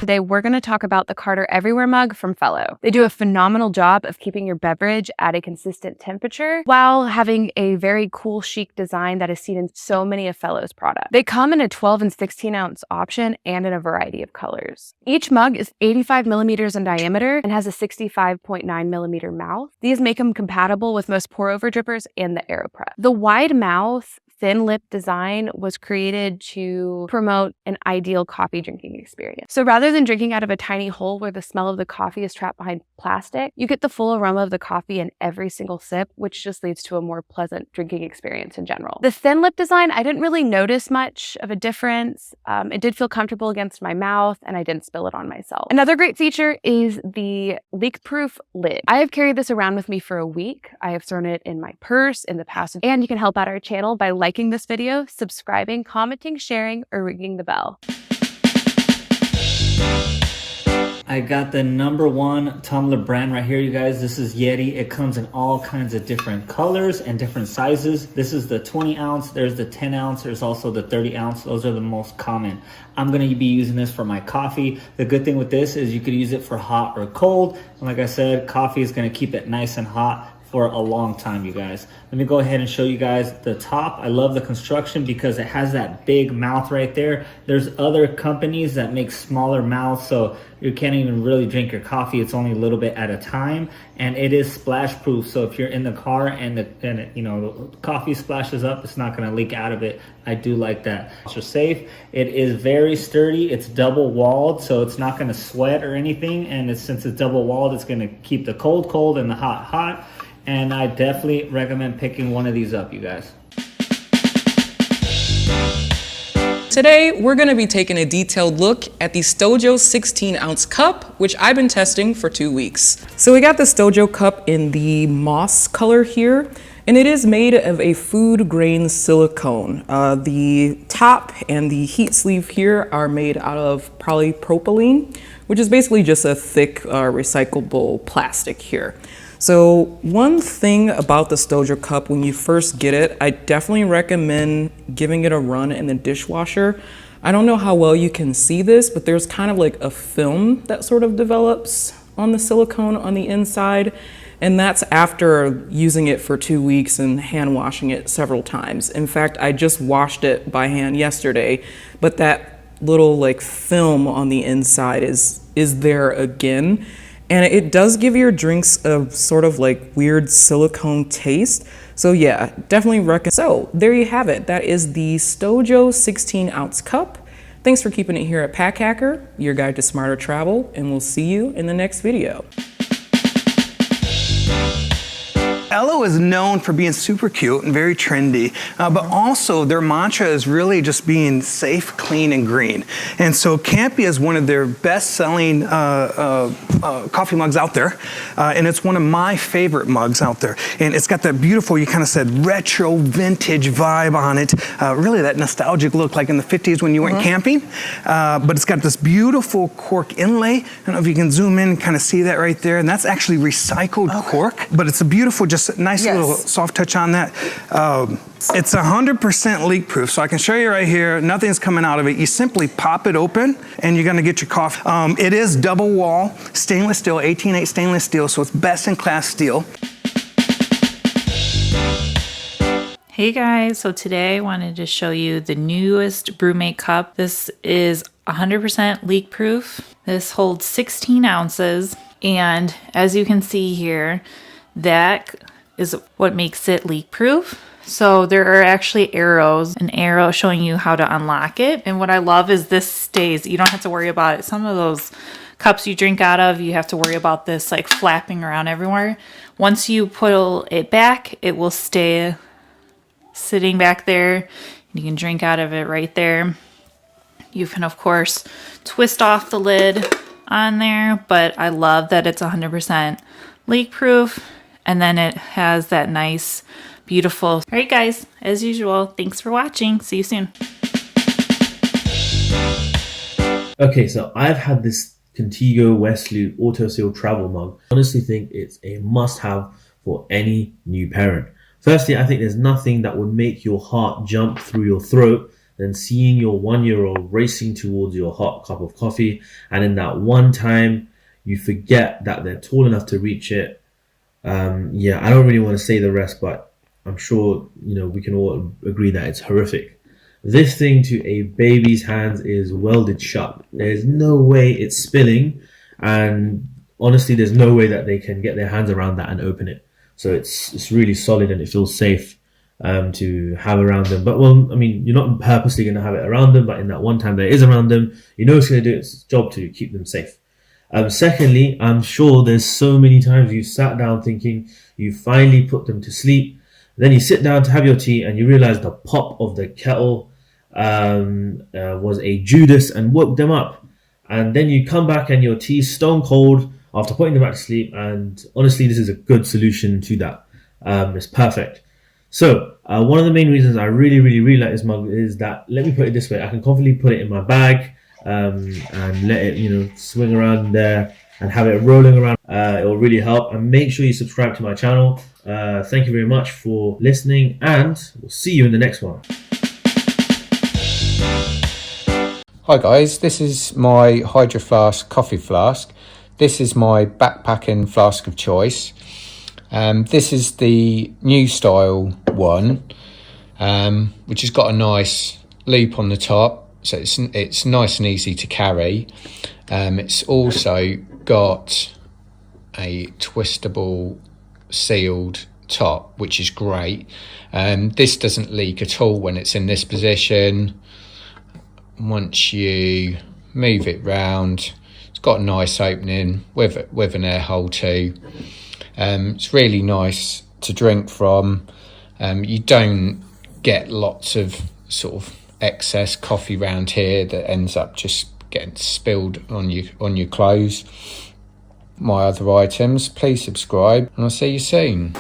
today we're going to talk about the Carter Everywhere mug from Fellow. They do a phenomenal job of keeping your beverage at a consistent temperature while having a very cool, chic design that is seen in so many of Fellow's products. They come in a 12 and 16 ounce option and in a variety of colors. Each mug is 85 millimeters in diameter and has a 65.9 millimeter mouth. These make them compatible with most pour over drippers and the AeroPress. The wide mouth, thin lip design was created to promote an ideal coffee drinking experience. So rather than drinking out of a tiny hole where the smell of the coffee is trapped behind plastic, you get the full aroma of the coffee in every single sip, which just leads to a more pleasant drinking experience in general. The thin lip design, I didn't really notice much of a difference. It did feel comfortable against my mouth and I didn't spill it on myself. Another great feature is the leak-proof lid. I have carried this around with me for a week. I have thrown it in my purse, in the past, and you can help out our channel by liking this video, subscribing, commenting, sharing, or ringing the bell. I got the #1 tumbler brand right here, you guys. This is YETI. It comes in all kinds of different colors and different sizes. This is the 20 ounce, there's the 10 ounce, there's also the 30 ounce. Those are the most common. I'm gonna be using this for my coffee. The good thing with this is you could use it for hot or cold. And like I said, coffee is gonna keep it nice and hot for a long time, you guys. Let me go ahead and show you guys the top. I love the construction because it has that big mouth right there. There's other companies that make smaller mouths, so you can't even really drink your coffee. It's only a little bit at a time, and it is splash proof. So if you're in the car and the coffee splashes up, it's not gonna leak out of it. I do like that. It's safe. It is very sturdy. It's double walled, so it's not gonna sweat or anything. And since it's double walled, it's gonna keep the cold cold and the hot hot. And I definitely recommend picking one of these up, you guys. Today, we're gonna be taking a detailed look at the STOJO 16 ounce cup, which I've been testing for 2 weeks. So we got the STOJO cup in the moss color here, and it is made of a food grain silicone. The top and the heat sleeve here are made out of polypropylene, which is basically just a thick recyclable plastic here. So one thing about the STOJO cup, when you first get it, I definitely recommend giving it a run in the dishwasher. I don't know how well you can see this, but there's kind of like a film that sort of develops on the silicone on the inside. And that's after using it for 2 weeks and hand washing it several times. In fact, I just washed it by hand yesterday, but that little like film on the inside is there again. And it does give your drinks a sort of like weird silicone taste. So yeah, definitely recommend. So there you have it. That is the STOJO 16 ounce cup. Thanks for keeping it here at Pack Hacker, your guide to smarter travel, and we'll see you in the next video. Ello is known for being super cute and very trendy, but also their mantra is really just being safe, clean, and green. And so Campy is one of their best-selling coffee mugs out there, and it's one of my favorite mugs out there. And it's got that beautiful, you kind of said, retro vintage vibe on it, really that nostalgic look like in the 50s when you went camping. But it's got this beautiful cork inlay. I don't know if you can zoom in and kind of see that right there, and that's actually recycled cork, but it's a beautiful, just a nice little soft touch on that. It's 100% leak proof, so I can show you right here, nothing's coming out of it. You simply pop it open and you're gonna get your coffee. It is double wall, stainless steel, 18/8 stainless steel, so it's best in class steel. Hey guys, so today I wanted to show you the newest BrüMate cup. This is 100% leak proof. This holds 16 ounces, and as you can see here, that is what makes it leak proof. So there are actually arrows, an arrow showing you how to unlock it. And what I love is this stays, you don't have to worry about it. Some of those cups you drink out of, you have to worry about this like flapping around everywhere. Once you pull it back, it will stay sitting back there. You can drink out of it right there. You can of course twist off the lid on there, but I love that it's 100% leak proof. And then it has that nice, beautiful. All right, guys, as usual, thanks for watching. See you soon. Okay, so I've had this Contigo Westloop Auto Seal travel mug. I honestly think it's a must-have for any new parent. Firstly, I think there's nothing that would make your heart jump through your throat than seeing your 1-year-old racing towards your hot cup of coffee, and in that one time you forget that they're tall enough to reach it. Yeah, I don't really want to say the rest, but I'm sure, you know, we can all agree that it's horrific. This thing to a baby's hands is welded shut. There's no way it's spilling, and honestly, there's no way that they can get their hands around that and open it. So it's really solid, and it feels safe to have around them. But, well, I mean, you're not purposely going to have it around them, but in that one time that it is around them, you know it's going to do its job to keep them safe. Secondly, I'm sure there's so many times you sat down thinking you finally put them to sleep. Then you sit down to have your tea and you realize the pop of the kettle was a Judas and woke them up. And then you come back and your tea's stone cold after putting them back to sleep. And honestly, this is a good solution to that. It's perfect. So one of the main reasons I really like this mug is that, let me put it this way, I can confidently put it in my bag and let it, you know, swing around there and have it rolling around. It will really help. And make sure you subscribe to my channel. Thank you very much for listening, and we'll see you in the next one. Hi guys, this is my Hydro Flask coffee flask. This is my backpacking flask of choice. This is the new style one, which has got a nice loop on the top, so it's nice and easy to carry. It's also got a twistable sealed top, which is great. This doesn't leak at all when it's in this position. Once you move it round, it's got a nice opening with an air hole too. It's really nice to drink from. You don't get lots of sort of excess coffee round here that ends up just getting spilled on your clothes. My other items, please subscribe and I'll see you soon.